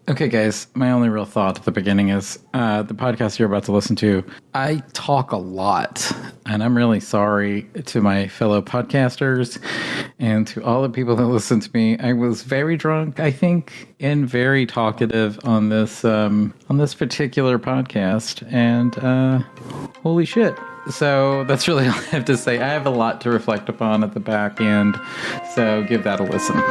Okay, guys, my only real thought at the beginning is the podcast you're about to listen to, I talk a lot, and I'm really sorry to my fellow podcasters and to all the people that listen to me. I was very drunk, I think, and very talkative on this particular podcast, and holy shit. So that's really all I have to say. I have a lot to reflect upon at the back end, so give that a listen.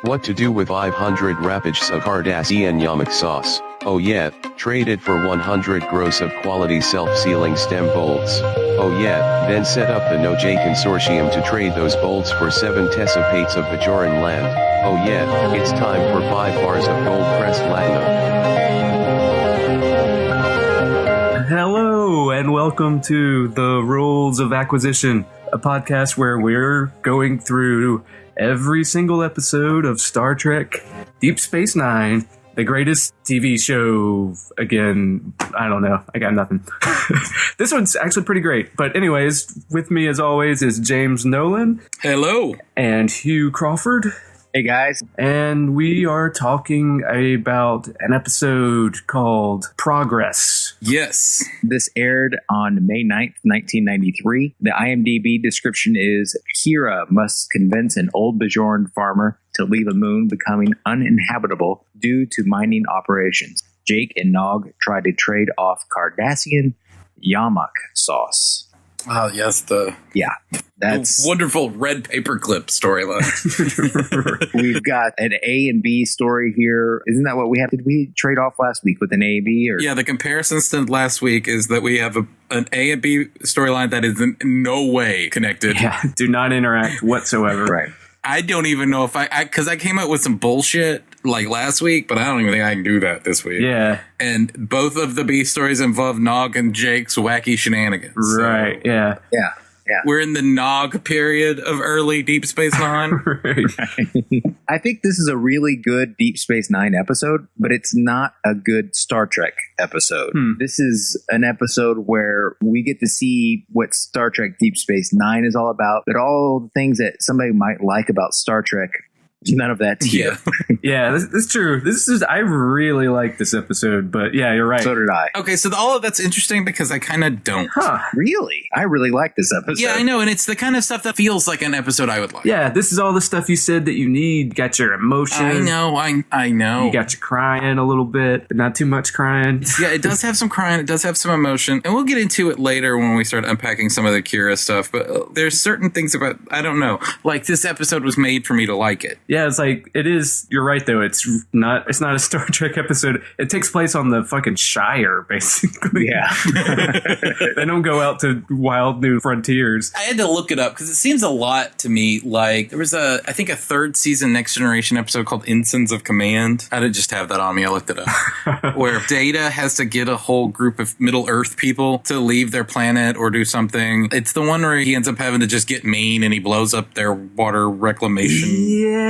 What to do with 500 Rapid Cardassian Yamak sauce? Oh yeah, trade it for 100 gross of quality self-sealing stem bolts. Oh yeah, then set up the No-J consortium to trade those bolts for 7 tessapates of Bajoran land. Oh yeah, it's time for 5 bars of gold-pressed latinum. Hello, and welcome to The Rules of Acquisition, a podcast where we're going through every single episode of Star Trek Deep Space Nine, the greatest TV show. Again, I don't know. I got nothing. This one's actually pretty great. But anyways, with me as always is James Nolan. Hello. And Hugh Crawford. Hey guys. And we are talking about an episode called Progress. Yes. This aired on May 9th, 1993. The IMDb description is, Kira must convince an old Bajoran farmer to leave a moon becoming uninhabitable due to mining operations. Jake and Nog try to trade off Cardassian Yamak sauce. Oh, yes, That's wonderful red paperclip storyline. We've got an A and B story here. Isn't that what we have? Did we trade off last week with an A and B? Or? Yeah, the comparisons to last week is that we have an A and B storyline that is in no way connected. Yeah, do not interact whatsoever. Right. I don't even know if because I came up with some bullshit like last week, but I don't even think I can do that this week. Yeah. And both of the B stories involve Nog and Jake's wacky shenanigans. Right, So yeah. Yeah. we're in the Nog period of early Deep Space Nine. I think this is a really good Deep Space Nine episode, but it's not a good Star Trek episode. This is an episode where we get to see what Star Trek Deep Space Nine is all about, but all the things that somebody might like about Star Trek, none of that's here. Yeah, that's true. I really like this episode, but yeah, you're right. So did I. Okay, so all of that's interesting because I kind of don't. Huh. Really? I really like this episode. Yeah, I know, and it's the kind of stuff that feels like an episode I would like. Yeah, this is all the stuff you said that you need. Got your emotion. I know. You got you crying a little bit, but not too much crying. Yeah, it does have some crying. It does have some emotion. And we'll get into it later when we start unpacking some of the Kira stuff. But there's certain things about, I don't know, like this episode was made for me to like it. Yeah, it's like, it is, you're right though, it's not a Star Trek episode. It takes place on the fucking Shire, basically. Yeah. They don't go out to wild new frontiers. I had to look it up because it seems a lot to me like there was I think a third season Next Generation episode called Ensigns of Command. I didn't just have that on me. I looked it up. Where Data has to get a whole group of Middle Earth people to leave their planet or do something. It's the one where he ends up having to just get mean and he blows up their water reclamation.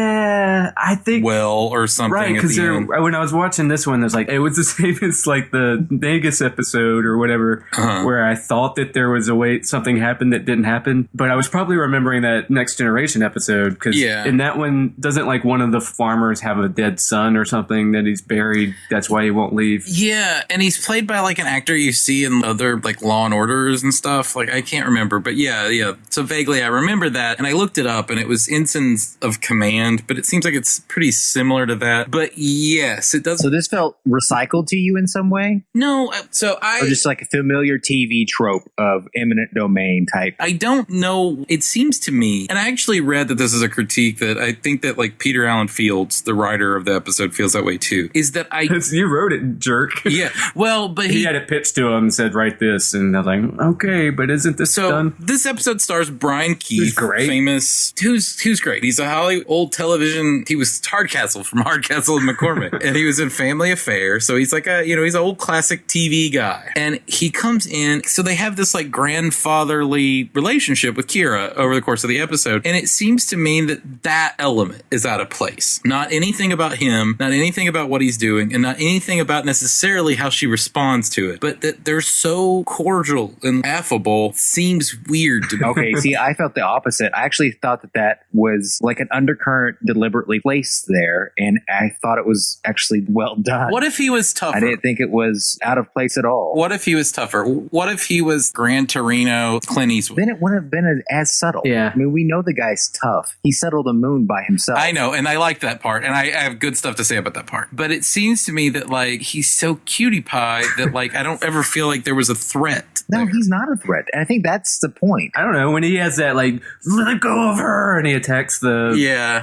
Yeah, I think well or something. Right, because when I was watching this one, there's like it was the same as like the Vegas episode or whatever, where I thought that there was a way something happened that didn't happen, but I was probably remembering that Next Generation episode because in that one, doesn't like one of the farmers have a dead son or something that he's buried? That's why he won't leave. Yeah, and he's played by like an actor you see in other like Law and Orders and stuff. Like I can't remember, but yeah. So vaguely I remember that, and I looked it up, and it was Ensigns of Command, but it seems like it's pretty similar to that. But yes, it does. So this felt recycled to you in some way? No, or just like a familiar TV trope of eminent domain type. I don't know. It seems to me, and I actually read that this is a critique that I think that like Peter Allen Fields, the writer of the episode, feels that way too. Is that you wrote it, jerk. Yeah, well, but he had it pitched to him and said, write this, and I was like, okay, but isn't this done? This episode stars Brian Keith, who's great. Famous, who's great. He's a Hollywood old television. He was Hardcastle from Hardcastle and McCormick, and he was in Family Affair. So he's like he's an old classic TV guy, and he comes in. So they have this like grandfatherly relationship with Kira over the course of the episode, and it seems to me that element is out of place. Not anything about him, not anything about what he's doing, and not anything about necessarily how she responds to it. But that they're so cordial and affable seems weird to me. Okay, see, I felt the opposite. I actually thought that was like an undercurrent deliberately placed there, and I thought it was actually well done. What if he was tougher? I didn't think it was out of place at all. What if he was tougher? What if he was Gran Torino, Clint Eastwood? Then it wouldn't have been as subtle. Yeah. I mean, we know the guy's tough. He settled the moon by himself. I know, and I like that part, and I have good stuff to say about that part. But it seems to me that, like, he's so cutie pie that, like, I don't ever feel like there was a threat. No, there. he's not a threat. And I think that's the point. I don't know, when he has that, like, let go of her, and he attacks the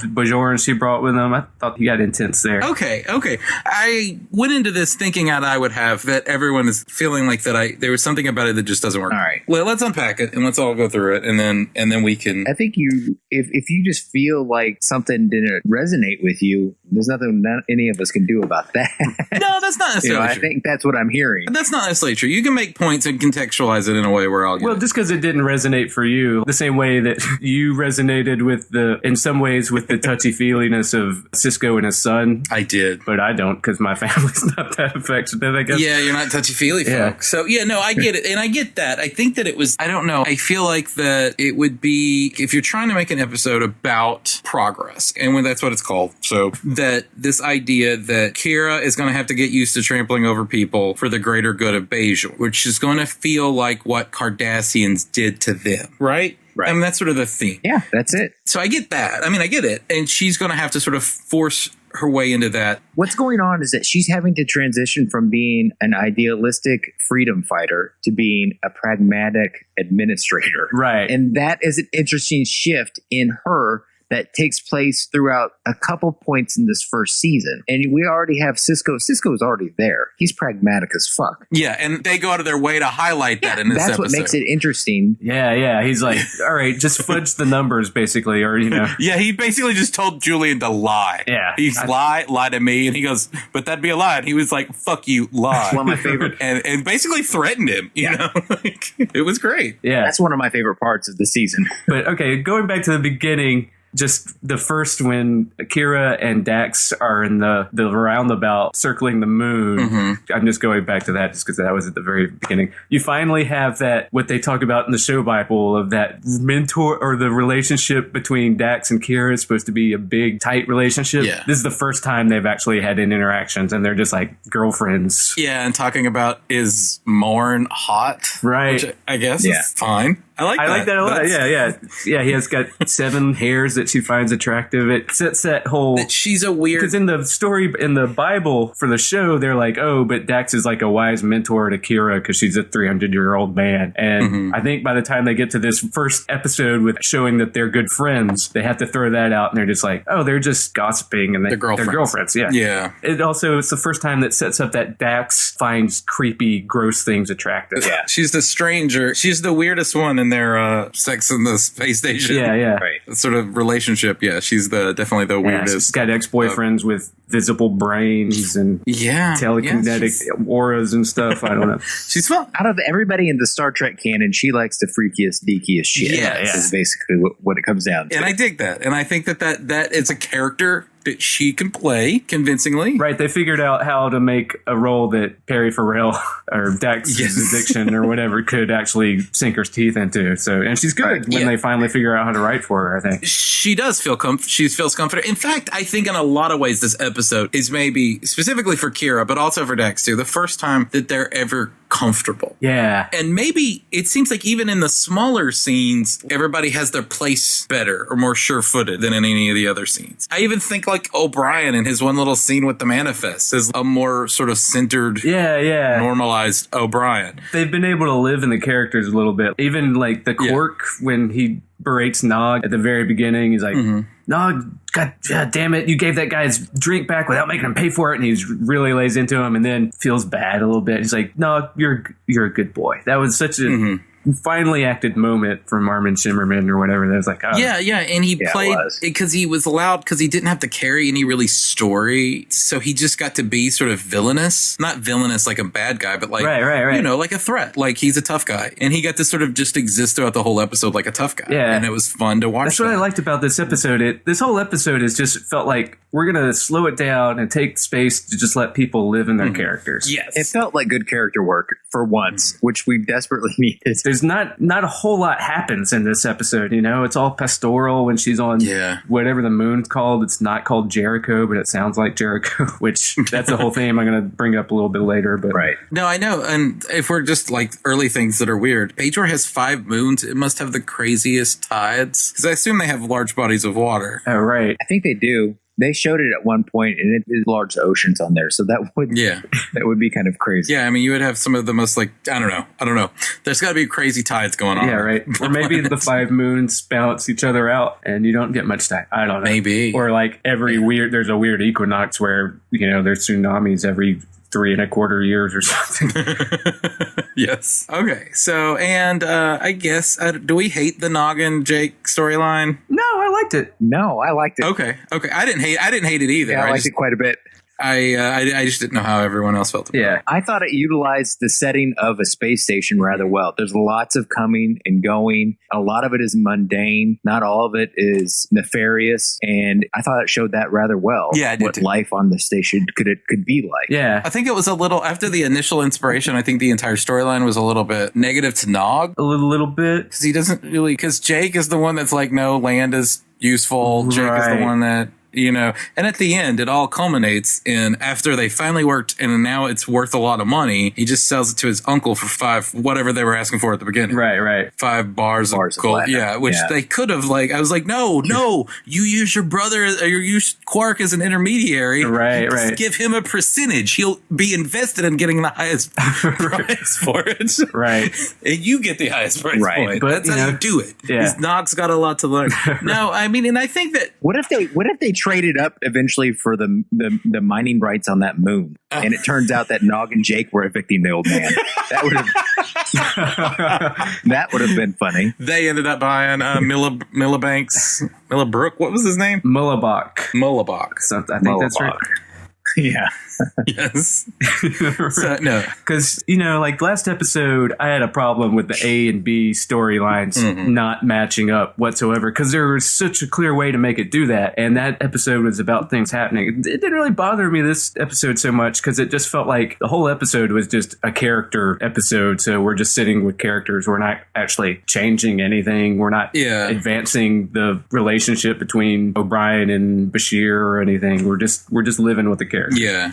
Bajorans she brought with him, I thought he got intense there. Okay. I went into this thinking I would have that everyone is feeling like that there was something about it that just doesn't work. All right. Well, let's unpack it and let's all go through it, and then we can. I think if you just feel like something didn't resonate with you, there's nothing any of us can do about that. No, that's not necessarily I true. think that's what I'm hearing. That's not necessarily true. You can make points and contextualize it in a way where I'll get Well, it. just because it didn't resonate for you, the same way that you resonated in some ways with the touchy-feeliness of Cisco and his son. I did. But I don't, because my family's not that affectionate, I guess. Yeah, you're not touchy-feely folks. So, yeah, no, I get it. And I get that. I think that it was, I don't know. I feel like that it would be, if you're trying to make an episode about progress, and when that's what it's called, so that this idea that Kira is going to have to get used to trampling over people for the greater good of Bajor, which is going to feel like what Cardassians did to them, right? Right. I mean, that's sort of the theme. Yeah, that's it. So I get that. I mean, I get it. And she's going to have to sort of force her way into that. What's going on is that she's having to transition from being an idealistic freedom fighter to being a pragmatic administrator. Right. And that is an interesting shift in her that takes place throughout a couple points in this first season. And we already have Cisco. Cisco's already there. He's pragmatic as fuck. Yeah, and they go out of their way to highlight that in this That's episode. what makes it interesting. Yeah. He's like, all right, just fudge the numbers, basically, or, Yeah, he basically just told Julian to lie. Yeah. He's lie to me. And he goes, but that'd be a lie. And he was like, fuck you, lie. One of my favorite. and basically threatened him, you know? Like, it was great. Yeah. That's one of my favorite parts of the season. But, okay, going back to the beginning, just the first when Kira and Dax are in the roundabout circling the moon. I'm just going back to that just because that was at the very beginning. You finally have that, what they talk about in the show Bible, of that mentor, or the relationship between Dax and Kira is supposed to be a big, tight relationship. Yeah. This is the first time they've actually had interactions, and they're just like girlfriends. Yeah, and talking about, is Morn hot? Right. Which I guess is fine. I like that a lot. That's- Yeah. He has got 7 hairs that she finds attractive. It sets that whole. That she's a weird. Because in the story, in the Bible for the show, they're like, oh, but Dax is like a wise mentor to Kira because she's a 300-year-old man. And I think by the time they get to this first episode with showing that they're good friends, they have to throw that out, and they're just like, oh, they're just gossiping, and they're girlfriends. Yeah. Yeah. It's the first time that sets up that Dax finds creepy, gross things attractive. Yeah. She's the stranger. She's the weirdest one in their Sex in the Space Station. Yeah. Right. Sort of relationship. Yeah, she's definitely the weirdest. She's got ex-boyfriends with visible brains and telekinetic auras and stuff. I don't know. She's fun. Out of everybody in the Star Trek canon, she likes the freakiest, deakiest shit. Yeah. Is basically what it comes down to. And I dig that. And I think that is a character that she can play convincingly. Right, they figured out how to make a role that Perry Farrell or Dax's addiction or whatever could actually sink her teeth into. So, and she's good when they finally figure out how to write for her, I think. She does feel she feels confident. In fact, I think in a lot of ways this episode is maybe specifically for Kira, but also for Dax too, the first time that they're ever comfortable. Yeah. And maybe it seems like even in the smaller scenes, everybody has their place better or more sure-footed than in any of the other scenes. I even think like O'Brien in his one little scene with the manifest is a more sort of centered, normalized O'Brien. They've been able to live in the characters a little bit. Even like the Quark, when he berates Nog at the very beginning, he's like, Nog, God damn it, you gave that guy his drink back without making him pay for it, and he really lays into him and then feels bad a little bit. He's like, no, you're a good boy. That was such a finely acted moment from Armin Shimmerman or whatever. That was like, oh. Yeah, and he played because he was allowed, because he didn't have to carry any really story, so he just got to be sort of villainous. Not villainous like a bad guy, but like, right. you know, like a threat. Like he's a tough guy. And he got to sort of just exist throughout the whole episode like a tough guy. Yeah. And it was fun to watch. That's what I liked about this episode. This whole episode has just felt like we're going to slow it down and take space to just let people live in their characters. Yes. It felt like good character work for once, which we desperately needed. there's not a whole lot happens in this episode. You know, it's all pastoral when she's on whatever the moon's called. It's not called Jericho, but it sounds like Jericho, which that's the whole theme I'm going to bring up a little bit later. But No, I know. And if we're just like early things that are weird, Pajor has 5 moons. It must have the craziest tides because I assume they have large bodies of water. Oh, right. I think they do. They showed it at one point, and it is large oceans on there, so that would be kind of crazy. Yeah, I mean, you would have some of the most like I don't know. There's got to be crazy tides going on. Yeah, right. Or maybe the 5 moons balance each other out, and you don't get much tide. I don't know. Maybe. Or like there's a weird equinox where there's tsunamis every 3.25 years or something. Yes. Okay. So, and I guess, do we hate the Noggin Jake storyline? No, I liked it. No, I liked it. Okay. I didn't hate it either. Yeah, I liked it quite a bit. I just didn't know how everyone else felt about it. I thought it utilized the setting of a space station rather well. There's lots of coming and going. A lot of it is mundane. Not all of it is nefarious. And I thought it showed that rather well. Yeah, I did what too. life on the station could be like. Yeah. I think it was a little, after the initial inspiration, I think the entire storyline was a little bit negative to Nog. A little bit. Because he doesn't really, because Jake is the one that's like, no, land is useful. Jake is the one that, and at the end, it all culminates in after they finally worked and now it's worth a lot of money. He just sells it to his uncle for 5, whatever they were asking for at the beginning. Right. 5 bars of gold. Yeah, which they could have I was like, no, you use your brother or you use Quark as an intermediary. Right. Just give him a percentage. He'll be invested in getting the highest price for it. Right. And you get the highest price point. But that's how you do it. Yeah. Nog's got a lot to learn. No, I mean, and I think that What if they traded up eventually for the mining rights on that moon, and it turns out that Nog and Jake were evicting the old man? That would have been funny. they ended up buying Millibrook. What was his name? Mullabach. So, I think that's right. Yeah. Yes. So, no. Because, like last episode, I had a problem with the A and B storylines not matching up whatsoever because there was such a clear way to make it do that. And that episode was about things happening. It didn't really bother me this episode so much because it just felt like the whole episode was just a character episode. So we're just sitting with characters. We're not actually changing anything. We're not advancing the relationship between O'Brien and Bashir or anything. We're just living with the character.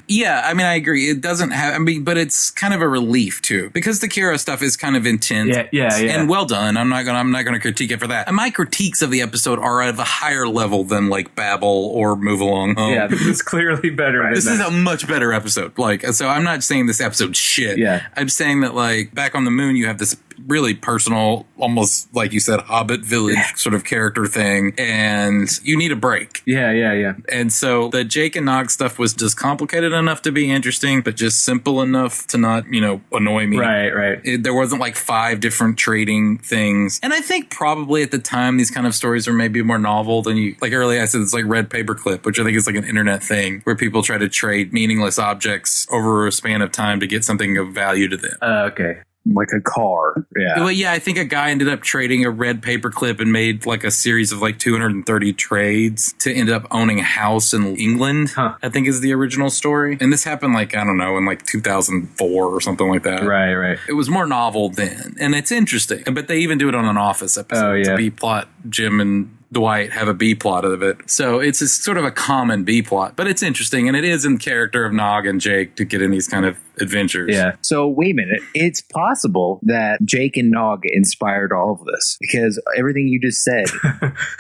Yeah, I mean, I agree. It doesn't have, but it's kind of a relief too, because the Kira stuff is kind of intense. Yeah. And well done. I'm not gonna critique it for that. And my critiques of the episode are at a higher level than like Babel or Move Along Home. Yeah, this is clearly better. This is a much better episode. So I'm not saying this episode's shit. Yeah. I'm saying that like back on the moon, you have this really personal, almost like you said, Hobbit village sort of character thing, and you need a break. Yeah. And so the Jake and Nog stuff was just complicated enough to be interesting, but just simple enough to not, annoy me. Right. There wasn't like 5 different trading things. And I think probably at the time, these kind of stories are maybe more novel than you, like earlier I said, it's like red paperclip, which I think is like an internet thing where people try to trade meaningless objects over a span of time to get something of value to them. Okay. Like a car. Yeah. Well, yeah, I think a guy ended up trading a red paperclip and made like a series of like 230 trades to end up owning a house in England, I think is the original story. And this happened like, I don't know, in like 2004 or something like that. Right. It was more novel then. And it's interesting. But they even do it on an Office episode. Oh, yeah. It's a B-plot. Jim and Dwight have a B plot of it. So it's sort of a common B plot, but it's interesting. And it is in character of Nog and Jake to get in these kind of adventures. Yeah. So wait a minute. It's possible that Jake and Nog inspired all of this because everything you just said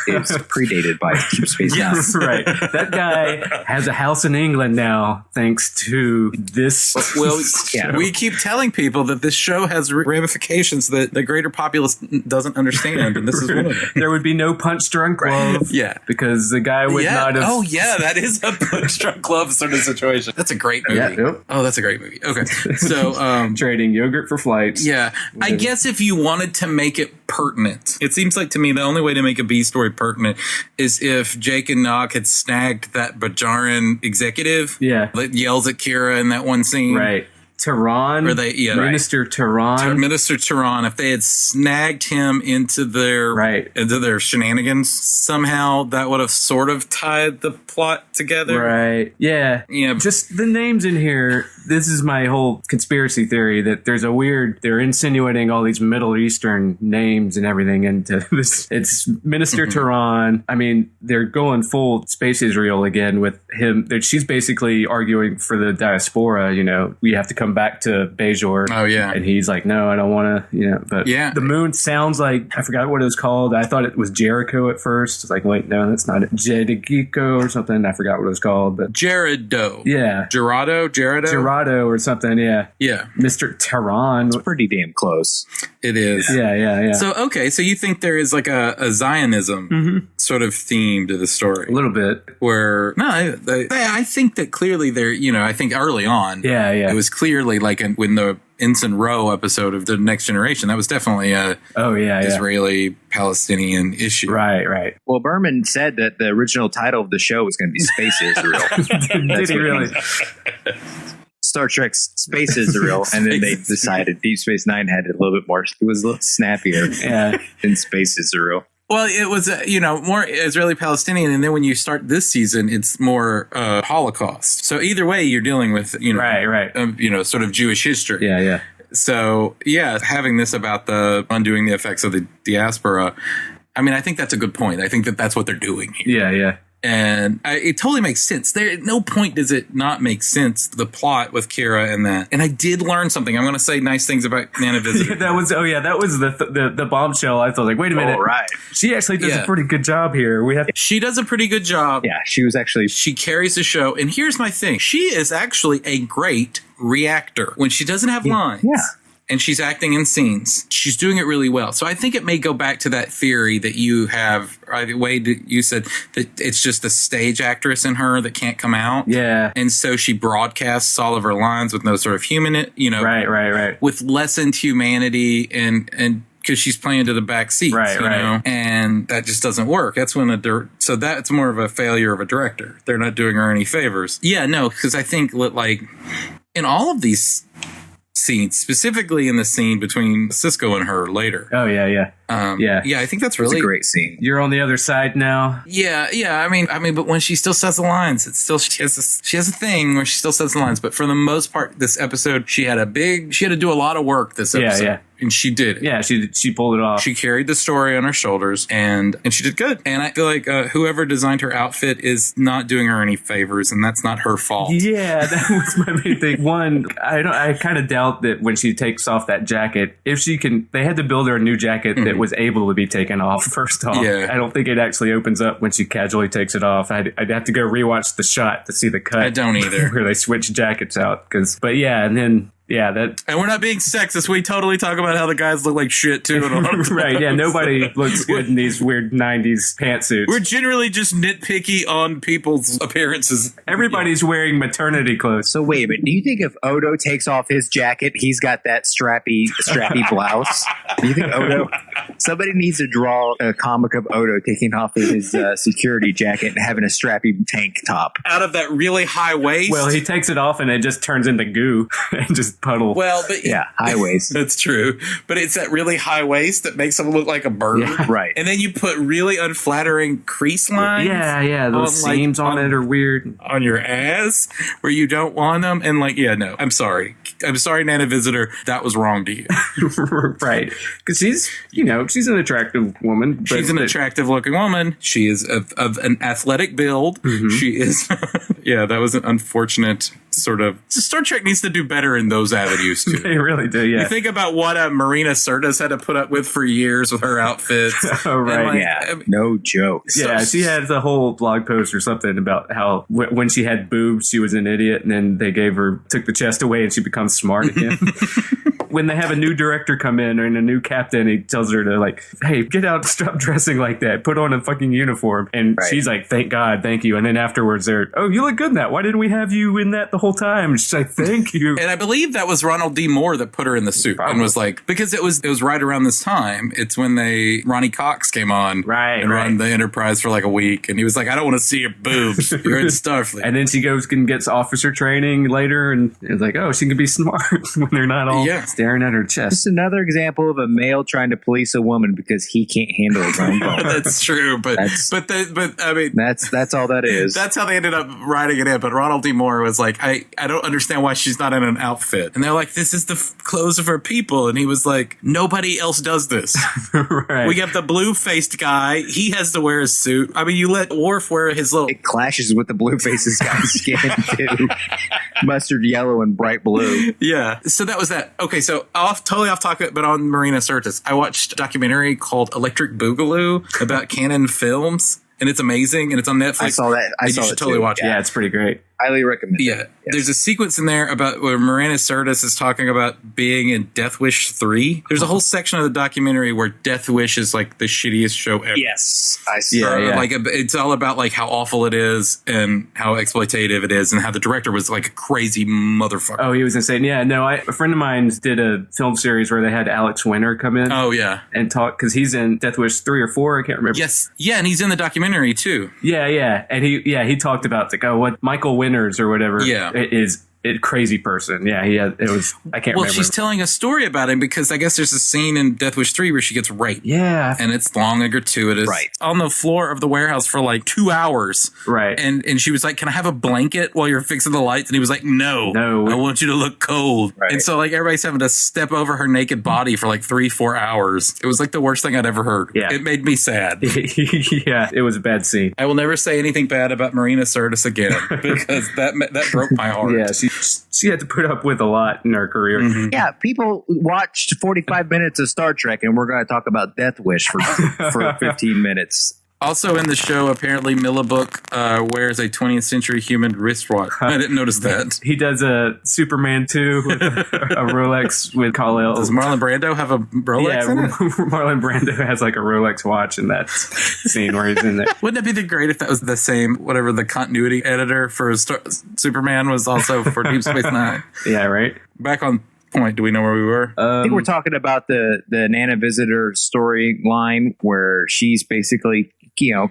is predated by Deep Space Nine. Yes, right. That guy has a house in England now thanks to this. Well, we keep telling people that this show has ramifications that the greater populace doesn't understand. And this is one of them. There would be no punch-drunk love. Yeah. Because the guy would not have... Oh, yeah, that is a punch-drunk love sort of situation. That's a great movie. Yeah, yep. Oh, that's a great movie. Okay. So... trading yogurt for flights. Yeah. I guess if you wanted to make it pertinent, it seems like to me the only way to make a B story pertinent is if Jake and Nog had snagged that Bajaran executive that yells at Kira in that one scene. Right. Tehran, or they, Minister Tehran. Minister Tehran, if they had snagged him into their shenanigans, somehow that would have sort of tied the plot together. Right. Yeah. Yeah. Just the names in here This is my whole conspiracy theory that they're insinuating all these Middle Eastern names and everything into this. It's Minister Tehran. I mean, they're going full space Israel again with him. She's basically arguing for the diaspora. We have to come back to Bejor. Oh, yeah. And he's like, no, I don't want to, but yeah. The moon sounds like, I forgot what it was called. I thought it was Jericho at first. It's like, wait, no, that's not it. Jedegiko or something. I forgot what it was called, but Gerardo. Yeah. Gerardo or something. Yeah. Yeah. Mr. Tehran. It's pretty damn close. It is. Yeah. So, okay. So you think there is like a Zionism sort of theme to the story? A little bit. Where, no, I think that clearly there, I think early on. Yeah. It was clearly like when the Ensign Rowe episode of The Next Generation, that was definitely a Israeli-Palestinian issue. Right. Well, Berman said that the original title of the show was going to be Space Israel. Did he really? Star Trek's Space Israel, and then they decided Deep Space Nine had a little bit more. It was a little snappier than Space Israel. Well, it was, more Israeli-Palestinian, and then when you start this season, it's more Holocaust. So either way, you're dealing with, right. Sort of Jewish history. Yeah. So, having this about the undoing the effects of the diaspora, I mean, I think that's a good point. I think that that's what they're doing here. Yeah. And it totally makes sense. There, at no point does it not make sense, the plot with Kira and that. And I did learn something. I'm going to say nice things about Nana Visitor. that was the bombshell. I thought, like, wait a minute. Oh, right. She actually does a pretty good job here. She does a pretty good job. Yeah, she carries the show. And here's my thing. She is actually a great reactor when she doesn't have lines. Yeah. And she's acting in scenes. She's doing it really well. So I think it may go back to that theory that you have, Wade, you said that it's just the stage actress in her that can't come out. Yeah. And so she broadcasts all of her lines with no sort of human, Right. with lessened humanity and because she's playing to the back seats, right. And that just doesn't work. That's when so that's more of a failure of a director. They're not doing her any favors. Yeah, no, because I think like in all of these scenes, specifically in the scene between Cisco and her later. Oh, yeah. I think that's really a great scene. You're on the other side now. Yeah. I mean, but when she still says the lines, it's still she has a thing where she still says the lines. But for the most part, this episode, she had to do a lot of work this episode. Yeah. And she did it. Yeah, she pulled it off. She carried the story on her shoulders, and she did good. And I feel like whoever designed her outfit is not doing her any favors, and that's not her fault. Yeah, that was my main thing. One, I kind of doubt that when she takes off that jacket, if she can, they had to build her a new jacket that was able to be taken off. First off, I don't think it actually opens up when she casually takes it off. I'd have to go rewatch the shot to see the cut. I don't either. Where they switch jackets out, and then. Yeah, and we're not being sexist. We totally talk about how the guys look like shit too. Right? Yeah, nobody looks good in these weird '90s pantsuits. We're generally just nitpicky on people's appearances. Everybody's wearing maternity clothes. So wait a minute. Do you think if Odo takes off his jacket, he's got that strappy blouse? Do you think Odo? Somebody needs to draw a comic of Odo taking off his security jacket and having a strappy tank top out of that really high waist. Well, he takes it off and it just turns into goo and just puddle. Well, but high waist. That's true. But it's that really high waist that makes him look like a bird. Yeah, right. And then you put really unflattering crease lines. Yeah. Those seams on it are weird. On your ass where you don't want them. And no, I'm sorry. Nana Visitor. That was wrong to you. Right. Because she's an attractive woman. She's an attractive looking woman. She is of an athletic build. Mm-hmm. She is. That was an unfortunate sort of. Star Trek needs to do better in those avenues too. They really do. Yeah. You think about what Marina Sirtis had to put up with for years with her outfits. Oh right. No jokes. Yeah, she had the whole blog post or something about how when she had boobs, she was an idiot, and then they took the chest away, and she becomes smart again. When they have a new director come in and a new captain, he tells her to hey, get out, stop dressing like that, put on a fucking uniform. And she's like, thank God, thank you. And then afterwards you look good in that. Why didn't we have you in that the whole time? She's like, thank you. And I believe that was Ronald D. Moore that put her in the suit. Probably. And was because it was right around this time. It's when Ronnie Cox came on and run the Enterprise for a week. And he was like, I don't want to see your boobs. You're in Starfleet. And then she goes and gets officer training later. And it's like, oh, she can be smart when they're not all. Yeah. staring at her chest. Just another example of a male trying to police a woman because he can't handle his own phone. That's true, but I mean, that's all that is. That's how they ended up writing it in. But Ronald D. Moore was like, I don't understand why she's not in an outfit. And they're like, this is the clothes of her people. And he was like, nobody else does this. Right. We have the blue-faced guy. He has to wear a suit. I mean, you let Worf wear his little... It clashes with the blue faces guy's skin too. Mustard yellow and bright blue. Yeah. So that was that. Okay, so totally off topic, but on Marina Sirtis, I watched a documentary called Electric Boogaloo about Canon films. And it's amazing, and it's on Netflix. I saw that. You should totally watch it. Yeah, it's pretty great. Highly recommend it. Yeah. Yes. There's a sequence in there about where Marina Sirtis is talking about being in Death Wish 3. There's a whole section of the documentary where Death Wish is like the shittiest show ever. Yes. I see. Yeah. Like it's all about like how awful it is and how exploitative it is and how the director was like a crazy motherfucker. Oh, he was insane. Yeah, no, a friend of mine did a film series where they had Alex Winter come in. Oh, yeah. And talk, because he's in Death Wish 3 or 4, I can't remember. Yes. Yeah, and he's in the documentary too. Yeah. And he talked about like, what Michael Winters or whatever is a crazy person. Yeah, it was, I can't remember. Well, she's telling a story about him because I guess there's a scene in Death Wish 3 where she gets raped. Yeah. And it's long and gratuitous. Right. On the floor of the warehouse for like 2 hours. Right. And she was like, can I have a blanket while you're fixing the lights? And he was like, no, I want you to look cold. Right. And so like everybody's having to step over her naked body for like 3-4 hours. It was like the worst thing I'd ever heard. Yeah. It made me sad. Yeah, it was a bad scene. I will never say anything bad about Marina Sirtis again because that broke my heart. Yeah, she had to put up with a lot in her career. Mm-hmm. Yeah, people watched 45 minutes of Star Trek, and we're going to talk about Death Wish for 15 minutes. Also in the show, apparently Millibrook wears a 20th century human wristwatch. I didn't notice that. He does a Superman 2 with a Rolex with Kal-El. Does Marlon Brando have a Rolex in it? Marlon Brando has like a Rolex watch in that scene where he's in there. Wouldn't it be great if that was the same, whatever the continuity editor for Superman was also for Deep Space Nine? Yeah, right? Back on point, do we know where we were? I think we're talking about the Nana Visitor storyline where she's basically,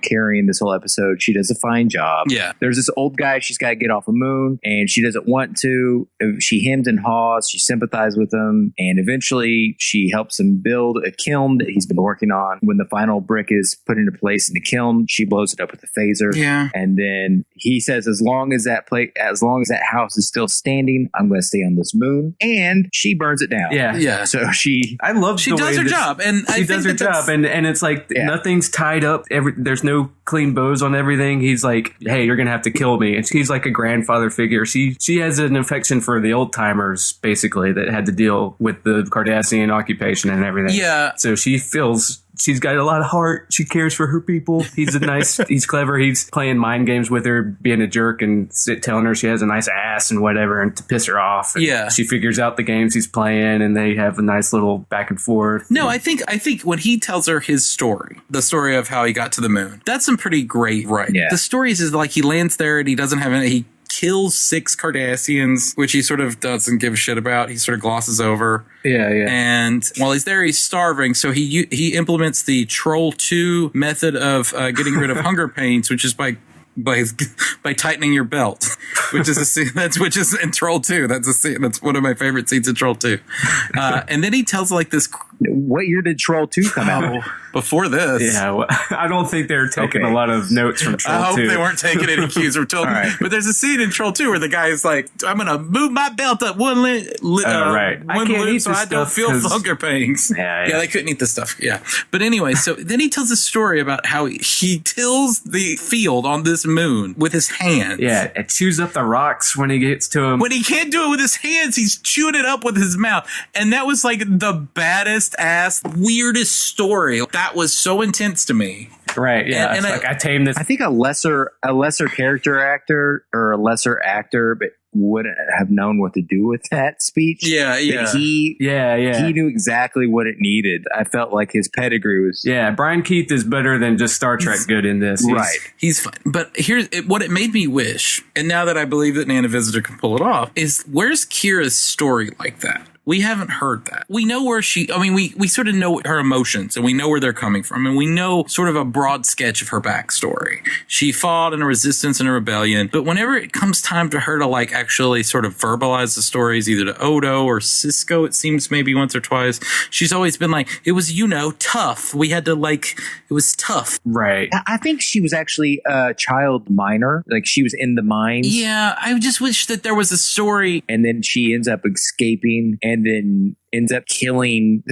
carrying this whole episode. She does a fine job. Yeah. There's this old guy she's got to get off a moon, and she doesn't want to. She hems and haws. She sympathizes with him, and eventually she helps him build a kiln that he's been working on. When the final brick is put into place in the kiln, she blows it up with a phaser. Yeah. And then he says, as long as that house is still standing, I'm going to stay on this moon. And she burns it down. Yeah. Yeah. So I love She the does way her this- job. And She does her job, and it's like nothing's tied up. There's no clean bows on everything. He's like, hey, you're gonna have to kill me. And she's like a grandfather figure. She has an affection for the old timers, basically, that had to deal with the Cardassian occupation and everything. Yeah. So she feels she's got a lot of heart. She cares for her people. He's he's clever. He's playing mind games with her, being a jerk and telling her she has a nice ass and whatever, and to piss her off. And yeah. She figures out the games he's playing, and they have a nice little back and forth. No, I think when he tells her his story, the story of how he got to the moon, that's some pretty great writing. Yeah. The stories is like he lands there and he doesn't have any. He kills 6 Cardassians, which he sort of doesn't give a shit about. He sort of glosses over. Yeah. And while he's there, he's starving. So he implements the Troll 2 method of getting rid of hunger pains, which is by tightening your belt, which is a scene which is in Troll 2. That's a scene. That's one of my favorite scenes in Troll 2. And then he tells like this. What year did Troll 2 come out? Before this. Yeah, well, I don't think they're taking a lot of notes from Troll 2. I hope they weren't taking any cues from Troll 2. Right. But there's a scene in Troll 2 where the guy is like, I'm going to move my belt up one right. I can't eat so this I don't stuff feel 'cause- hunger pains. Yeah, They couldn't eat this stuff. Yeah. But anyway, so then he tells a story about how he tills the field on this moon with his hands. Yeah, it chews up the rocks when he gets to him. When he can't do it with his hands, he's chewing it up with his mouth. And that was like the baddest ass, weirdest story. That was so intense to me. Right, yeah. And It's like I tamed this. I think a lesser character actor or a lesser actor, but wouldn't have known what to do with that speech. Yeah. But he knew exactly what it needed. I felt like his pedigree was. Yeah, Brian Keith is better than just Star Trek good in this. He's fine. But here's what it made me wish, and now that I believe that Nana Visitor can pull it off, is where's Kira's story like that? We haven't heard that. We know where we sort of know her emotions and we know where they're coming from. And we know sort of a broad sketch of her backstory. She fought in a resistance and a rebellion. But whenever it comes time for her to like actually sort of verbalize the stories, either to Odo or Cisco, it seems maybe once or twice, she's always been like, it was, tough. We had to it was tough. Right. I think she was actually a child miner. Like she was in the mines. Yeah. I just wish that there was a story. And then she ends up escaping and then ends up killing.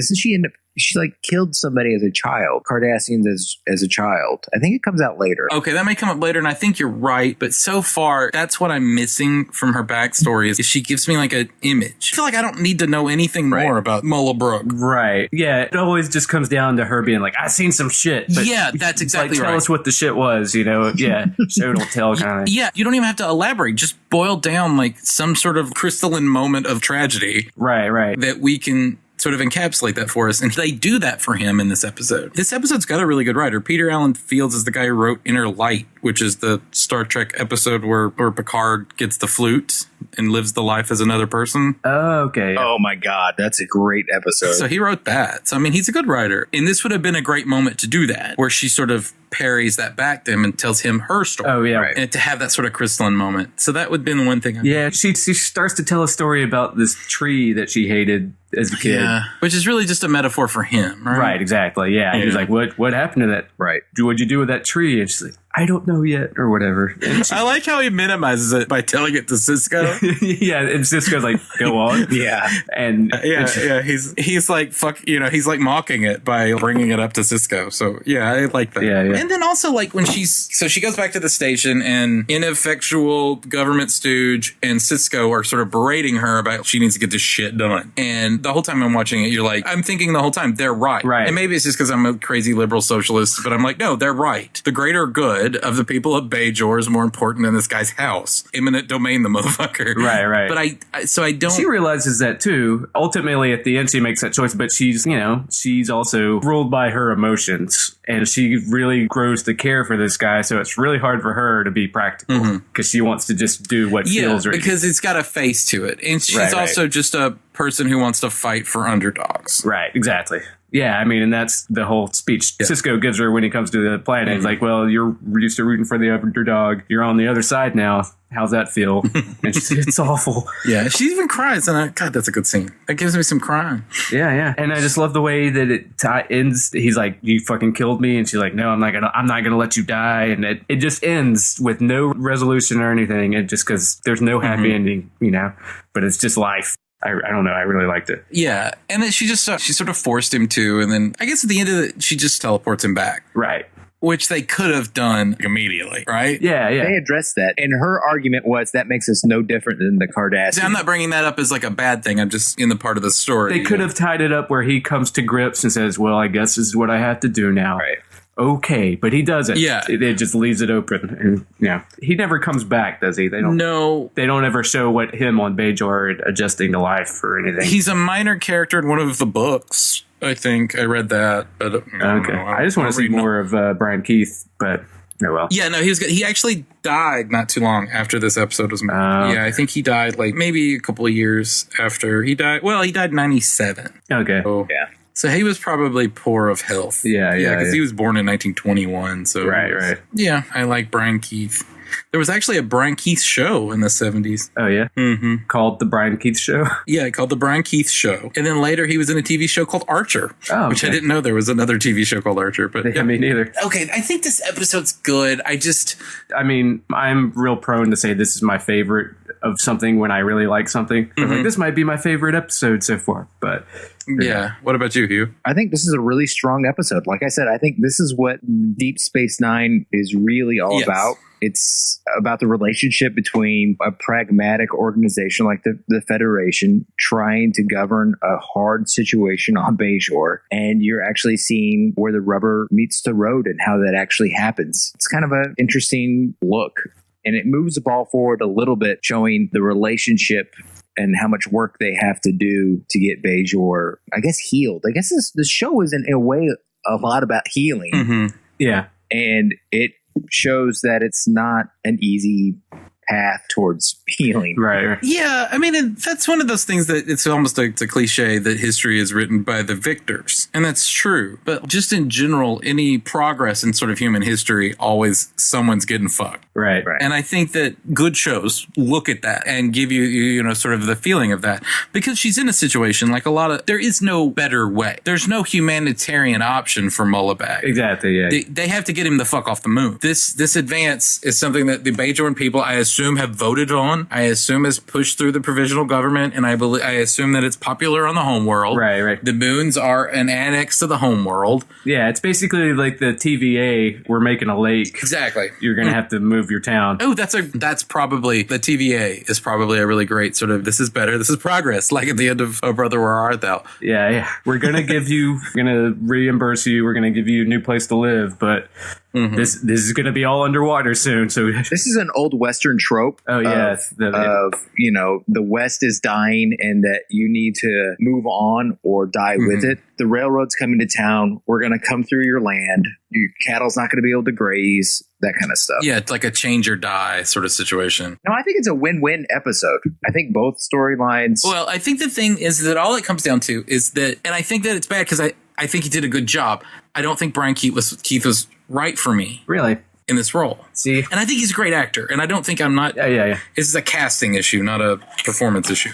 She like killed somebody as a child, Cardassians as a child. I think it comes out later. Okay, that may come up later, and I think you're right. But so far, that's what I'm missing from her backstory is she gives me like an image. I feel like I don't need to know anything more about Mulla Brooke. Right. Yeah, it always just comes down to her being like, I seen some shit. But yeah, that's exactly right. Tell us what the shit was, Yeah, show don't tell kind of. Yeah, you don't even have to elaborate. Just boil down like some sort of crystalline moment of tragedy. Right. That we can sort of encapsulate that for us. And they do that for him in this episode. This episode's got a really good writer. Peter Allen Fields is the guy who wrote Inner Light, which is the Star Trek episode where Picard gets the flute and lives the life as another person. Oh, okay. Oh my God, that's a great episode. So he wrote that. So, I mean, he's a good writer. And this would have been a great moment to do that, where she sort of parries that back to him and tells him her story. Oh, yeah. And to have that sort of crystalline moment. So that would have been one thing. She starts to tell a story about this tree that she hated as a kid. Yeah, which is really just a metaphor for him, right? Right, exactly. Yeah. He's like, what happened to that? Right. What'd you do with that tree? And she's like, I don't know yet, or whatever. I like how he minimizes it by telling it to Cisco. Yeah, and Cisco's like, go on. Yeah. And he's like, fuck, he's like mocking it by bringing it up to Cisco. So yeah, I like that. Yeah. And then also like when she goes back to the station and ineffectual government stooge and Cisco are sort of berating her about she needs to get this shit done. And the whole time I'm watching it, I'm thinking the whole time, they're right. Right. And maybe it's just because I'm a crazy liberal socialist, but I'm like, no, they're right. The greater good of the people of Bajor is more important than this guy's house. Eminent domain, the motherfucker. Right. But I don't. She realizes that too. Ultimately, at the end, she makes that choice, but she's also ruled by her emotions, and she really grows to care for this guy. So it's really hard for her to be practical because she wants to just do what feels right. Because it's got a face to it, and she's also just a person who wants to fight for underdogs. Right. Exactly. Yeah, I mean, and that's the whole speech Cisco gives her when he comes to the planet. He's like, well, you're used to rooting for the underdog. You're on the other side now. How's that feel? And she said, it's awful. Yeah, she even cries. And God, that's a good scene. That gives me some crying. Yeah. And I just love the way that it ends. He's like, you fucking killed me. And she's like, no, I'm not gonna let you die. And it just ends with no resolution or anything. And just because there's no happy ending, but it's just life. I don't know. I really liked it. Yeah. And then she sort of forced him to. And then I guess at the end of it, she just teleports him back. Right. Which they could have done immediately, right? Yeah. They addressed that. And her argument was that makes us no different than the Cardassians. See, I'm not bringing that up as like a bad thing. I'm just in the part of the story. They could have tied it up where he comes to grips and says, well, I guess this is what I have to do now. Right. Okay, but he doesn't. Yeah. It just leaves it open. And he never comes back, does he? They don't ever show what him on Bajor adjusting to life or anything. He a minor character in one of the books. I think I read that. But okay. I just want to see more of Brian Keith, but oh well. Yeah, no, he was good. He actually died not too long after this episode was made. Yeah, I think he died like maybe a couple of years after he died. Well, he died in 97. Okay. So, yeah. So he was probably poor of health. Yeah, because he was born in 1921. So right. Yeah, I like Brian Keith. There was actually a Brian Keith show in the 70s. Oh, yeah? Mm-hmm. Called The Brian Keith Show? Yeah, called The Brian Keith Show. And then later he was in a TV show called Archer, which I didn't know there was another TV show called Archer. But yeah, me neither. Okay, I think this episode's good. I'm real prone to say this is my favorite of something when I really like something. Like, this might be my favorite episode so far, but... Yeah. What about you, Hugh? I think this is a really strong episode. Like I said, I think this is what Deep Space Nine is really all about. It's about the relationship between a pragmatic organization like the Federation trying to govern a hard situation on Bajor. And you're actually seeing where the rubber meets the road and how that actually happens. It's kind of an interesting look. And it moves the ball forward a little bit, showing the relationship and how much work they have to do to get Bajor, I guess, healed. I guess the show is in a way a lot about healing. Mm-hmm. Yeah. And it shows that it's not an easy path towards healing. Right. Yeah, I mean, that's one of those things that it's almost it's a cliche that history is written by the victors. And that's true. But just in general, any progress in sort of human history, always someone's getting fucked. Right. And I think that good shows look at that and give you know, sort of the feeling of that. Because she's in a situation like there is no better way. There's no humanitarian option for Mullibag. Exactly, yeah. They have to get him the fuck off the moon. This advance is something that the Bajoran people, I assume, have voted on. I assume is pushed through the provisional government, and I assume that it's popular on the homeworld. Right. The moons are an annex to the homeworld. Yeah, it's basically like the TVA. We're making a lake. Exactly. You're going to have to move your town. Oh, that's probably the TVA is probably a really great sort of this is better, this is progress. Like at the end of Oh Brother, Where Art Thou? Yeah. We're going to going to reimburse you. We're going to give you a new place to live, but this is going to be all underwater soon. So this is an old Western trope. Oh yeah, of you know, the West is dying and that you need to move on or die with it. The railroad's coming to town. We're going to come through your land. Your cattle's not going to be able to graze. That kind of stuff. Yeah, it's like a change or die sort of situation. No, I think it's a win-win episode. I think both storylines. Well, I think the thing is that all it comes down to is that, and I think that it's bad because I think he did a good job. I don't think Brian Keith was right for me. Really? In this role. See? And I think he's a great actor. And I don't think I'm not. Yeah. This is a casting issue, not a performance issue.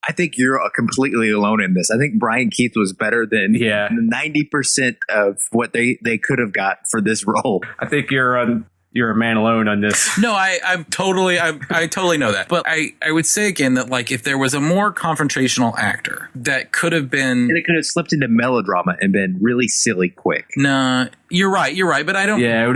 I think you're completely alone in this. I think Brian Keith was better than 90% of what they could have got for this role. I think you're a man alone on this. No, I totally know that. But I would say again that like if there was a more confrontational actor that could have been, and it could have slipped into melodrama and been really silly quick. Nah, you're right. But I don't. Yeah, it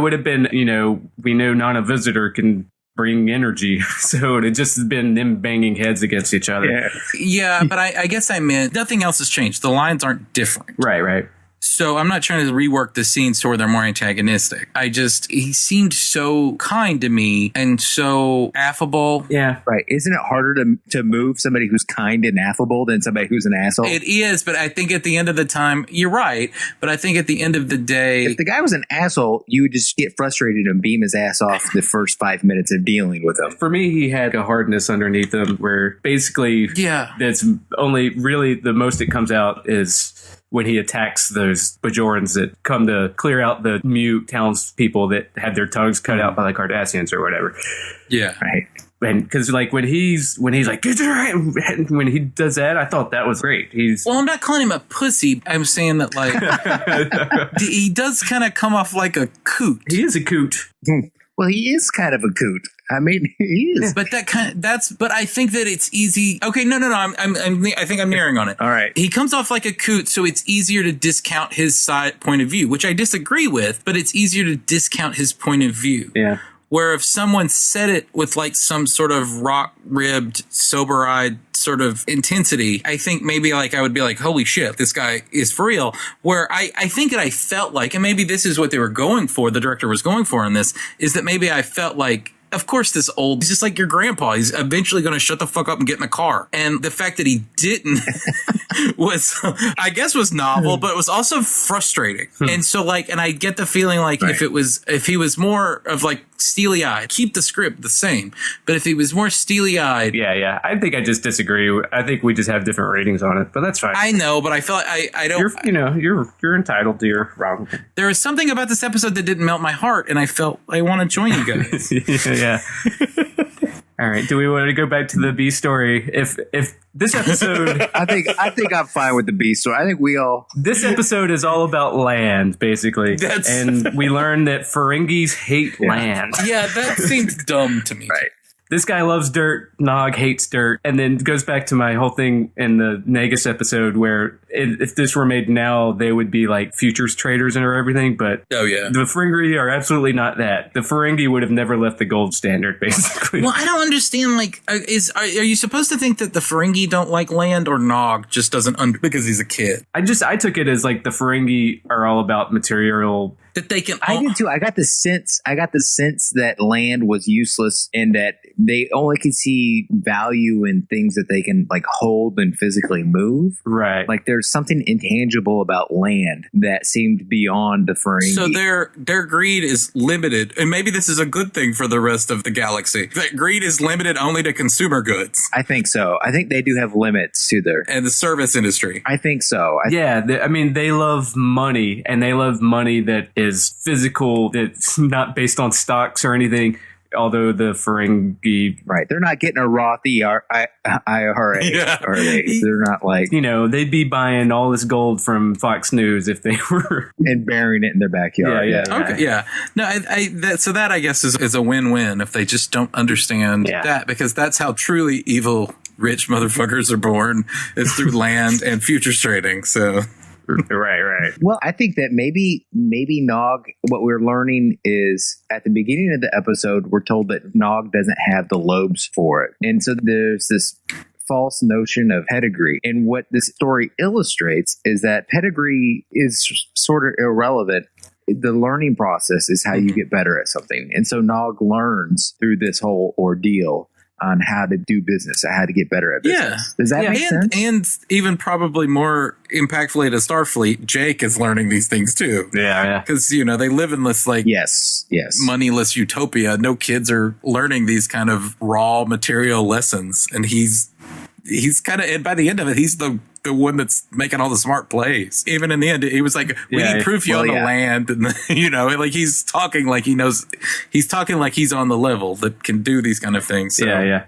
would have been, you know, we know Nana Visitor can bring energy, so it had just been them banging heads against each other. Yeah, but I guess I meant nothing else has changed. The lines aren't different. Right. So I'm not trying to rework the scenes to where they're more antagonistic. He seemed so kind to me and so affable. Yeah. Right. Isn't it harder to move somebody who's kind and affable than somebody who's an asshole? It is, but I think at the end of the time, you're right. But I think at the end of the day, if the guy was an asshole, you would just get frustrated and beam his ass off the first 5 minutes of dealing with him. For me, he had a hardness underneath him where basically, that's only really the most it comes out is when he attacks those Bajorans that come to clear out the mute townspeople that had their tongues cut out by the Cardassians or whatever. Yeah. Right. And because like when he's like, get your hand, when he does that, I thought that was great. Well, I'm not calling him a pussy. I'm saying that like he does kind of come off like a coot. He is a coot. Well, he is kind of a coot. I mean, he is. But but I think that it's easy. Okay, no. I think I'm nearing on it. All right. He comes off like a coot, so it's easier to discount his point of view, which I disagree with, but it's easier to discount his point of view. Yeah. Where if someone said it with like some sort of rock-ribbed, sober-eyed sort of intensity, I think maybe like I would be like, holy shit, this guy is for real. Where I think that I felt like, and maybe this is what they were going for, the director was going for in this, is that maybe I felt like, of course, he's just like your grandpa. He's eventually going to shut the fuck up and get in the car. And the fact that he didn't was novel, but it was also frustrating. And so and I get the feeling like if he was more of like steely eyed, keep the script the same. But if he was more steely eyed. Yeah. I think I just disagree. I think we just have different ratings on it, but that's fine. I know, but I feel like I don't. You're entitled to your wrong. There was something about this episode that didn't melt my heart, and I felt I want to join you guys. Yeah. All right. Do we want to go back to the B story? If this episode, I think I'm fine with the B story. I think we all. This episode is all about land, basically, and we learn that Ferengis hate land. Yeah, that seemed dumb to me. Right. This guy loves dirt. Nog hates dirt. And then it goes back to my whole thing in the Nagus episode where if this were made now, they would be like futures traders and everything. But oh yeah, the Ferengi are absolutely not that. The Ferengi would have never left the gold standard, basically. Well, I don't understand. Like, are you supposed to think that the Ferengi don't like land, or Nog just doesn't because he's a kid? I took it as like the Ferengi are all about material that they can. I did too. I got the sense that land was useless and that they only can see value in things that they can like hold and physically move. Right. Like there's something intangible about land that seemed beyond the Ferengi. So their greed is limited, and maybe this is a good thing for the rest of the galaxy. That greed is limited only to consumer goods. I think so. I think they do have limits to their and the service industry. I think so. I mean, they love money, and they love money that is physical, that's not based on stocks or anything. Although the Ferengi, right, they're not getting a Roth IRA, are they? They're not like, they'd be buying all this gold from Fox News if they were and burying it in their backyard. Okay, yeah. No, that I guess is a win-win if they just don't understand that, because that's how truly evil rich motherfuckers are born, is through land and futures trading. So. Right. Well, I think that maybe Nog, what we're learning is at the beginning of the episode, we're told that Nog doesn't have the lobes for it. And so there's this false notion of pedigree. And what this story illustrates is that pedigree is sort of irrelevant. The learning process is how you get better at something. And so Nog learns through this whole ordeal on how to do business, how to get better at business. Yeah. Does that make sense? And even probably more impactfully to Starfleet, Jake is learning these things too. Yeah. Because, they live in this yes, moneyless utopia. No kids are learning these kind of raw material lessons. And he's kind of, and by the end of it, he's the one that's making all the smart plays. Even in the end, he was like, we need proof you on the land. And, like he's talking like he knows, he's talking like he's on the level that can do these kind of things. So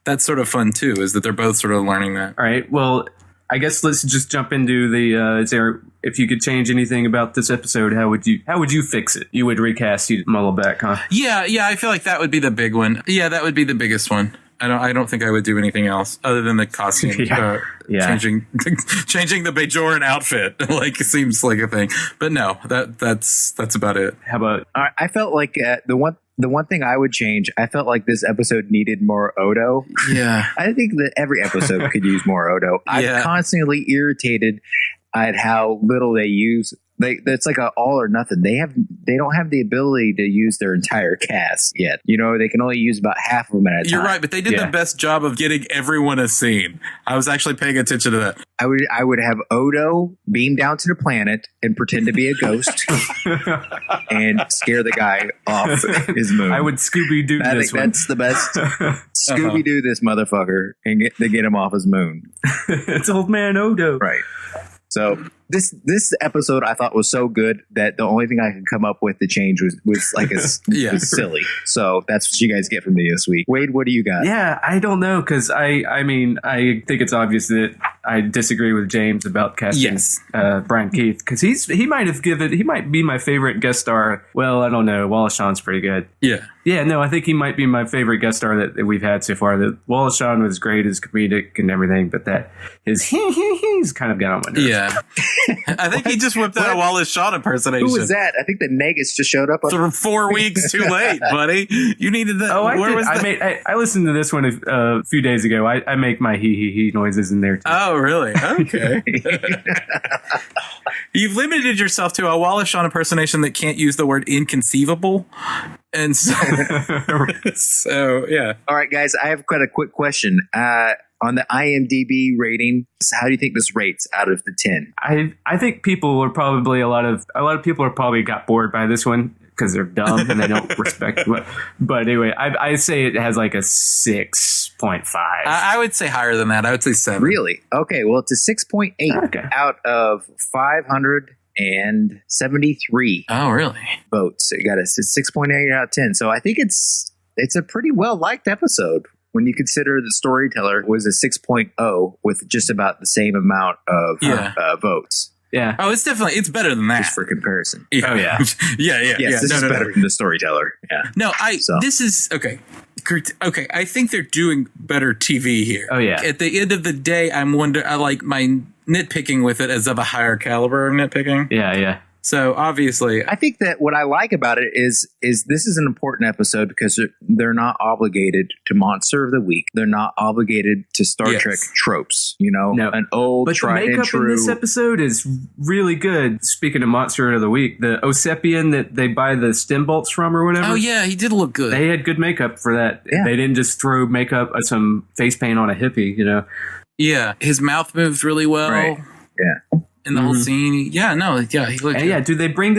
that's sort of fun too, is that they're both sort of learning that. All right. Well, I guess let's just jump into the, if you could change anything about this episode, how would you fix it? You would recast Mullback, huh? Yeah. I feel like that would be the big one. Yeah, that would be the biggest one. I don't think I would do anything else other than the costume. Changing the Bajoran outfit like seems like a thing, but no, that's about it. How about? I felt like the one thing I would change. I felt like this episode needed more Odo. Yeah, I think that every episode could use more Odo. I'm constantly irritated at how little they use. It's like a all or nothing. They don't have the ability to use their entire cast yet. They can only use about half of them at a time. You're right, but they did the best job of getting everyone a scene. I was actually paying attention to that. I would have Odo beam down to the planet and pretend to be a ghost and scare the guy off his moon. I would Scooby-Doo I this think one. that's the best. Scooby-Doo this motherfucker and get him off his moon. It's old man Odo. Right. So this episode I thought was so good that the only thing I could come up with to change was like was silly. So that's what you guys get from me this week. Wade, what do you got? Yeah, I don't know, because I think it's obvious that I disagree with James about casting Brian Keith, because he might be my favorite guest star. Well, I don't know. Wallace Shawn's pretty good. Yeah, no, I think he might be my favorite guest star that we've had so far. That Wallace Shawn was great as comedic and everything, but that he's kind of got on my nerves. Yeah. I think he just whipped out a Wallace Shawn impersonation. Who was that? I think the Negus just showed up. 4 weeks too late, buddy. You needed that. Oh, I listened to this one a few days ago. I make my he noises in there too. Oh, really? Okay. You've limited yourself to a Wallace Shawn impersonation that can't use the word inconceivable. And so, yeah. All right, guys, I have quite a quick question. On the IMDb rating, how do you think this rates out of the 10? I think people are probably a lot of people are probably got bored by this one because they're dumb and they don't respect it. But anyway, I say it has like a 6.5. I would say higher than that. I would say 7. Really? Okay. Well, it's a 6.8 out of 573. Oh, really? Votes. It got a 6.8 out of 10. So I think it's a pretty well liked episode. When you consider the storyteller was a 6.0 with just about the same amount of votes. Yeah. Oh, it's better than that. Just for comparison. Yeah. Oh, yeah. Yes, this is better than the storyteller. Yeah. No, this is, okay. Okay, I think they're doing better TV here. Oh, yeah. At the end of the day, I like my nitpicking with it as of a higher caliber of nitpicking. Yeah. So obviously, I think that what I like about it is this is an important episode because they're not obligated to Monster of the Week. They're not obligated to Star Yes. Trek tropes. You know, No. an old But the tried and makeup true. in this episode is really good. Speaking of Monster of the Week, the Osepian that they buy the stem bolts from or whatever. oh yeah, he did look good. They had good makeup for that. Yeah. They didn't just throw makeup, some face paint on a hippie, you know. Yeah, his mouth moved really well. Right. Yeah. In the whole scene. Yeah, no, yeah, he looked And good. yeah, do they bring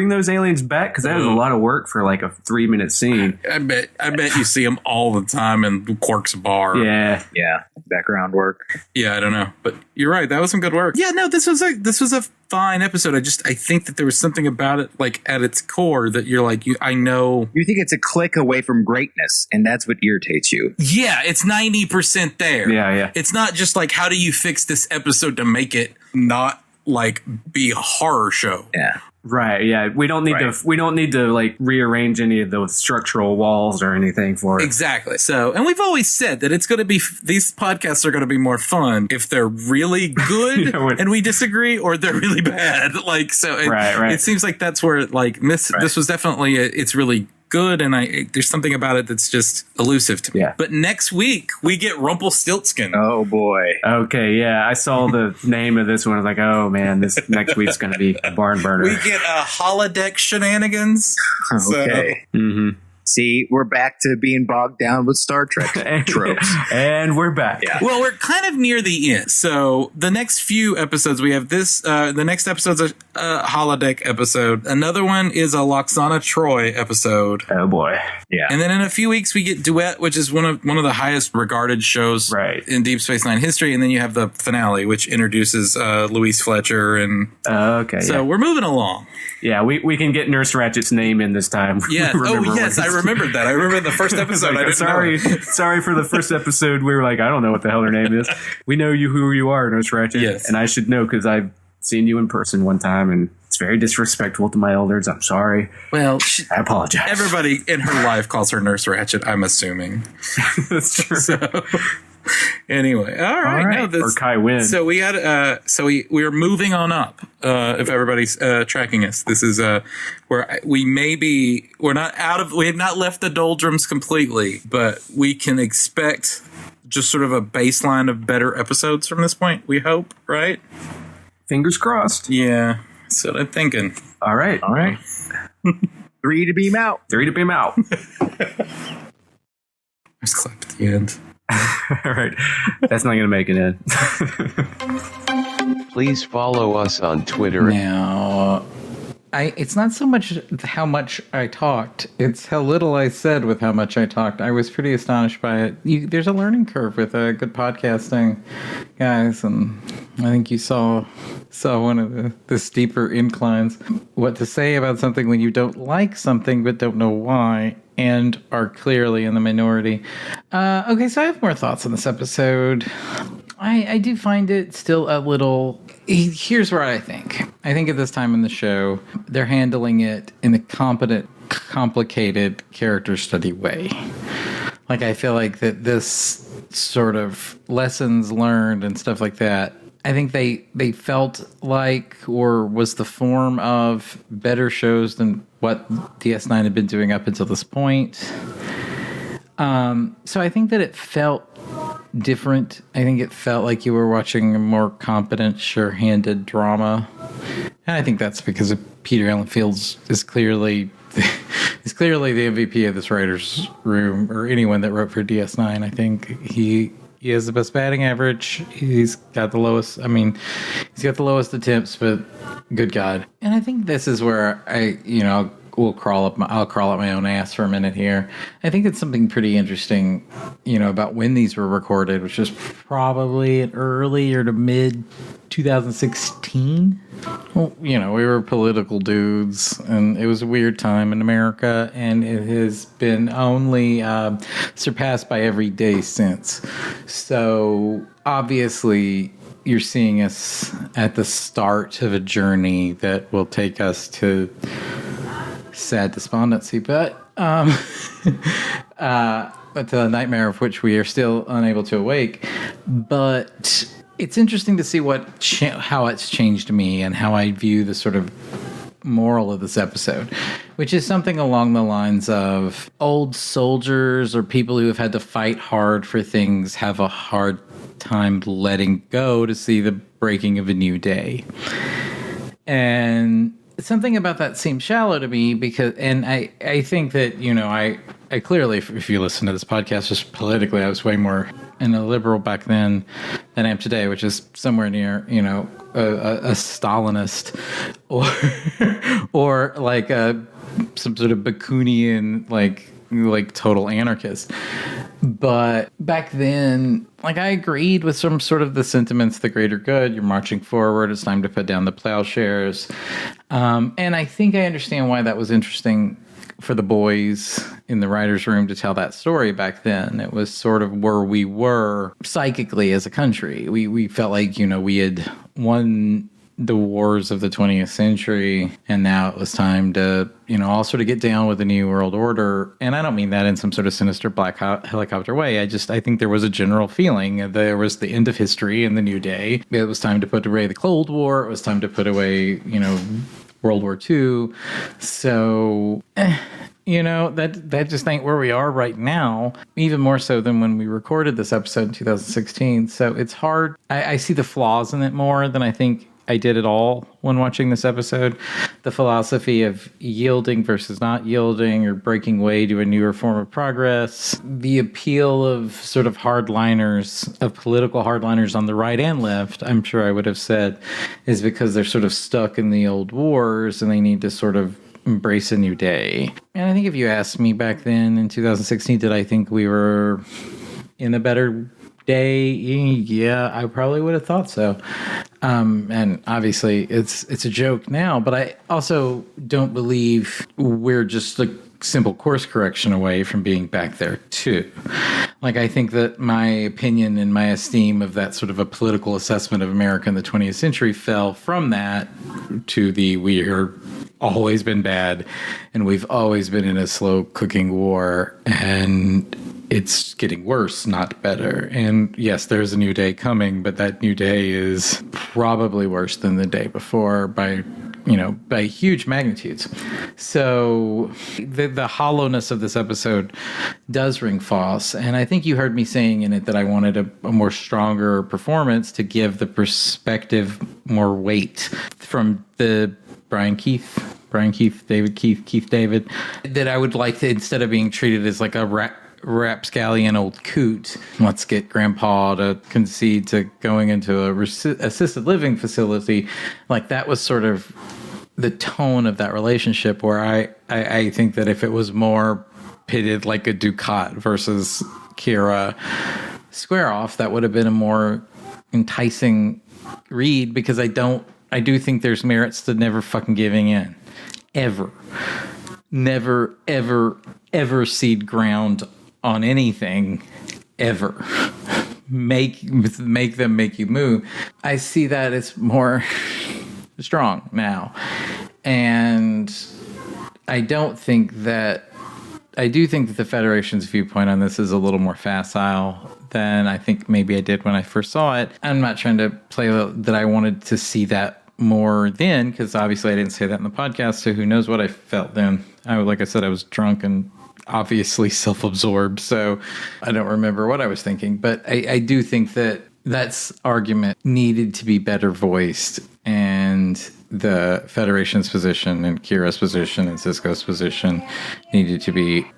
those aliens back? Because that was a lot of work for like a 3-minute scene. I bet you see him all the time in Quark's bar. Yeah. Yeah. Background work. Yeah, I don't know, but you're right. That was some good work. Yeah, no, this was a fine episode. I think that there was something about it, like at its core, that you're like, I know. You think it's a click away from greatness, and that's what irritates you. Yeah, it's 90% there. Yeah. It's not just like, how do you fix this episode to make it not like be a horror show? Yeah. Right. Yeah. We don't need to like rearrange any of those structural walls or anything for it. Exactly. So, and we've always said that it's going to be, these podcasts are going to be more fun if they're really good and we disagree, or they're really bad. Like, so Right. It seems like that's where like this was definitely, it's really good. And there's something about it that's just elusive to me. Yeah. But next week we get Rumpelstiltskin. Oh boy. Okay. Yeah. I saw the name of this one. I was like, oh man, this next week's going to be a barn burner. We get holodeck shenanigans. Okay. Mm-hmm. See, we're back to being bogged down with Star Trek tropes. And we're back. Yeah. Well, we're kind of near the end. So the next few episodes, we have this. The next episode's a holodeck episode. Another one is a Loxana Troy episode. Oh boy. Yeah. And then in a few weeks, we get Duet, which is one of the highest regarded shows in Deep Space Nine history. And then you have the finale, which introduces Louise Fletcher. And Okay. so we're moving along. Yeah, we can get Nurse Ratchet's name in this time. Yes. Oh, yes. I remembered that. I remember the first episode. Like, I didn't sorry for the first episode. We were like, I don't know what the hell her name is. We know who you are, Nurse Ratchet. Yes. And I should know because I've seen you in person one time, and it's very disrespectful to my elders. I'm sorry. Well, I apologize. everybody in her life calls her Nurse Ratchet, I'm assuming. That's true. So, anyway, all right. No, or Kai Wynn. So we had, we're moving on up. If everybody's tracking us, this is where we have not left the doldrums completely, but we can expect just sort of a baseline of better episodes from this point. We hope, right? Fingers crossed. Yeah, that's what I'm thinking. All right. 3 to beam out. 3 to beam out. Just clap at the end. All right. That's not going to make it in. Please follow us on Twitter. Now, it's not so much how much I talked, it's how little I said with how much I talked. I was pretty astonished by it. There's a learning curve with good podcasting, guys, and I think you saw one of the steeper inclines. What to say about something when you don't like something but don't know why, and are clearly in the minority. Okay, so I have more thoughts on this episode. I do find it still a little... Here's what I think. I think at this time in the show, they're handling it in a competent, complicated character study way. Like, I feel like that this sort of lessons learned and stuff like that, I think they felt like, or was the form of better shows than what DS9 had been doing up until this point. So I think that it felt different. I think it felt like you were watching a more competent, sure-handed drama. And I think that's because Peter Allen Fields is clearly the MVP of this writer's room, or anyone that wrote for DS9. I think he has the best batting average. He's got the lowest attempts, but good God. And I think this is where I'll crawl up my own ass for a minute here. I think it's something pretty interesting, about when these were recorded, which was probably in early or to mid 2016. Well, we were political dudes, and it was a weird time in America, and it has been only surpassed by every day since. So obviously, you're seeing us at the start of a journey that will take us to sad despondency, but to the nightmare of which we are still unable to awake. But it's interesting to see how it's changed me and how I view the sort of moral of this episode, which is something along the lines of old soldiers or people who have had to fight hard for things have a hard time letting go to see the breaking of a new day. And something about that seems shallow to me because, and I think that, I clearly, if you listen to this podcast, just politically, I was way more in a liberal back then than I am today, which is somewhere near, a Stalinist or like some sort of Bakunian, like total anarchist. But back then, I agreed with some sort of the sentiments, the greater good, you're marching forward, it's time to put down the plowshares. And I think I understand why that was interesting for the boys in the writer's room to tell that story back then. It was sort of where we were psychically as a country. We felt like, we had won the wars of the 20th century, and now it was time to, all sort of get down with the new world order. And I don't mean that in some sort of sinister black helicopter way. I think there was a general feeling. There was the end of history and the new day. It was time to put away the Cold War. It was time to put away, World War II. So, that just ain't where we are right now, even more so than when we recorded this episode in 2016. So it's hard. I see the flaws in it more than I think I did at all when watching this episode. The philosophy of yielding versus not yielding or breaking way to a newer form of progress. The appeal of sort of hardliners, of political hardliners on the right and left, I'm sure I would have said, is because they're sort of stuck in the old wars and they need to sort of embrace a new day. And I think if you asked me back then in 2016, did I think we were in a better day? Yeah, I probably would have thought so. And obviously it's a joke now, but I also don't believe we're just a simple course correction away from being back there too. I think that my opinion and my esteem of that sort of a political assessment of America in the 20th century fell from that to the we are always been bad and we've always been in a slow cooking war and it's getting worse, not better. And yes, there's a new day coming, but that new day is probably worse than the day before by huge magnitudes. So the hollowness of this episode does ring false. And I think you heard me saying in it that I wanted a more stronger performance to give the perspective more weight from the Keith David, that I would like to, instead of being treated as like a rapscallion old coot, let's get grandpa to concede to going into a assisted living facility. That was sort of the tone of that relationship, where I think that if it was more pitted like a Ducat versus Kira square off, that would have been a more enticing read, because I do think there's merits to never fucking giving in. Ever. Never, ever, ever cede ground on anything, ever. Make them make you move. I see that as more strong now. And I do think that the Federation's viewpoint on this is a little more facile than I think maybe I did when I first saw it. I'm not trying to play that I wanted to see that more then, because obviously I didn't say that in the podcast, so who knows what I felt then. Like I said, I was drunk and obviously self-absorbed, so I don't remember what I was thinking. But I do think that that's argument needed to be better voiced, and the Federation's position and Kira's position and Cisco's position needed to be,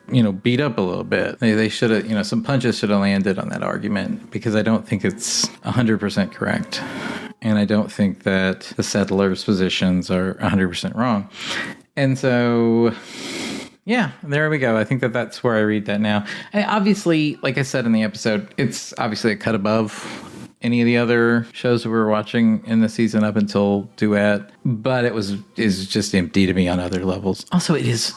beat up a little bit. They should have, some punches should have landed on that argument, because I don't think it's 100% correct. And I don't think that the settlers' positions are 100% wrong. And so, yeah, there we go. I think that that's where I read that now. And obviously, like I said in the episode, it's obviously a cut above any of the other shows that we were watching in the season up until Duet. But is just empty to me on other levels. Also, it is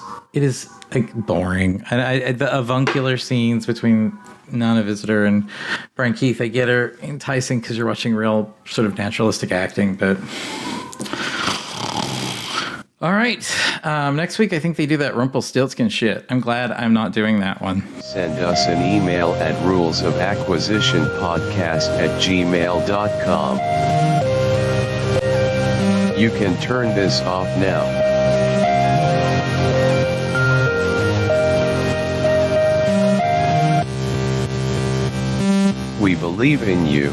boring. The avuncular scenes between Nana Visitor and Brian Keith, I get are enticing because you're watching real sort of naturalistic acting, but All right. Next week, I think they do that Rumpelstiltskin shit. I'm glad I'm not doing that one. Send us an email at rulesofacquisitionpodcast@gmail.com. You can turn this off now. We believe in you.